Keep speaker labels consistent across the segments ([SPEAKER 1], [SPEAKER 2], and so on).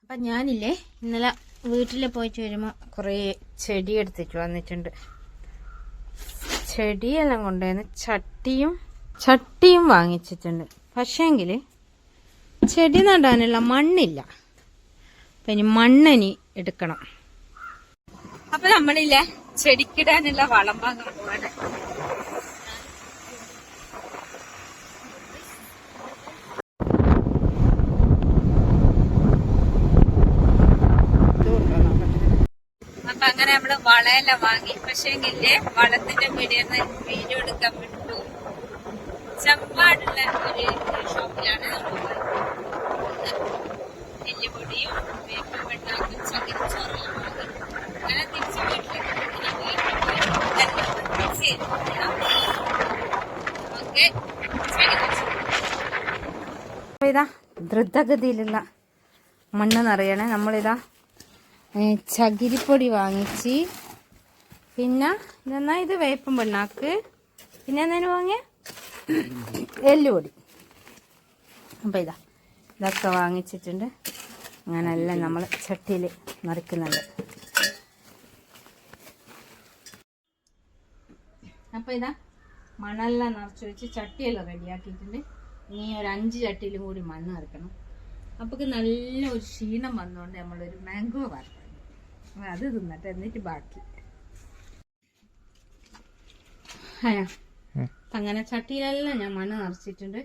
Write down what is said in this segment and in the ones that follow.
[SPEAKER 1] അപ്പം ഞാനില്ലേ ഇന്നലെ വീട്ടിൽ പോയിട്ട് വരുമ്പോൾ കുറേ ചെടി എടുത്തിട്ട് വന്നിട്ടുണ്ട്. ചെടിയെല്ലാം കൊണ്ടുവന്ന് ചട്ടിയും വാങ്ങിച്ചിട്ടുണ്ട്. പക്ഷേങ്കിൽ ചെടി നടാനുള്ള മണ്ണില്ല. അപ്പം ഇനി മണ്ണിനി എടുക്കണം. അപ്പം നമ്മളില്ലേ ചെടിക്കിടാനുള്ള വളം വാങ്ങാൻ പോവാണ്. അപ്പൊ അങ്ങനെ നമ്മള് വളയെല്ലാം വാങ്ങി. പക്ഷേങ്കില് വളത്തിന്റെ വീഡിയോ എടുക്കാൻ വിട്ടു. ചമ്പാടുള്ള ഒരു ഷോപ്പിലാണ് നമ്മൾ നെല്ലിപ്പൊടിയും വേപ്പും വെണ്ണാക്കും ചകിരിച്ചോറെല്ലാം വാങ്ങി. അങ്ങനെ തിരിച്ചു വീട്ടിലേക്ക് ഇതാ ദ്രുതഗതിയിലുള്ള മണ്ണ് നിറയണേ. നമ്മളിതാ ചകിരിപ്പൊടി വാങ്ങിച്ച്, പിന്നെ ഇതെന്നാ ഇത് വേപ്പും പിണ്ണാക്ക്, പിന്നെ എന്തേലും വാങ്ങിയ എല്ലുപൊടി. അപ്പം ഇതൊക്കെ വാങ്ങിച്ചിട്ടുണ്ട്. അങ്ങനെല്ലാം നമ്മൾ ചട്ടിയിൽ നിറയ്ക്കുന്നുണ്ട്. അപ്പം മണ്ണെല്ലാം നിറച്ച് വെച്ച് ചട്ടിയെല്ലാം റെഡിയാക്കിയിട്ടുണ്ട്. ഇനി ഒരു 5 ചട്ടിയിലും കൂടി മണ്ണ് നിറയ്ക്കണം. അപ്പോൾ നല്ല ഒരു ക്ഷീണം വന്നുകൊണ്ട് നമ്മളൊരു മാംഗോ വറുത്തു. അത് തിന്നട്ടെ, എന്നിട്ട് ബാക്കി. അങ്ങനെ ചട്ടിയിലെല്ലാം ഞാൻ മണ്ണ് നിറച്ചിട്ടുണ്ട്.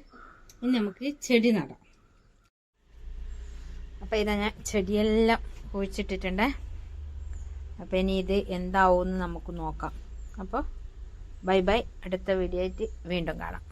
[SPEAKER 1] ഇനി നമുക്ക് ചെടി നടാം. അപ്പം ഞാൻ ചെടിയെല്ലാം കുഴിച്ചിട്ടിട്ടുണ്ട്. അപ്പം ഇനി ഇത് എന്താവുമെന്ന് നമുക്ക് നോക്കാം. അപ്പോൾ ബൈ ബൈ. അടുത്ത വീഡിയോ ആയിട്ട് വീണ്ടും കാണാം.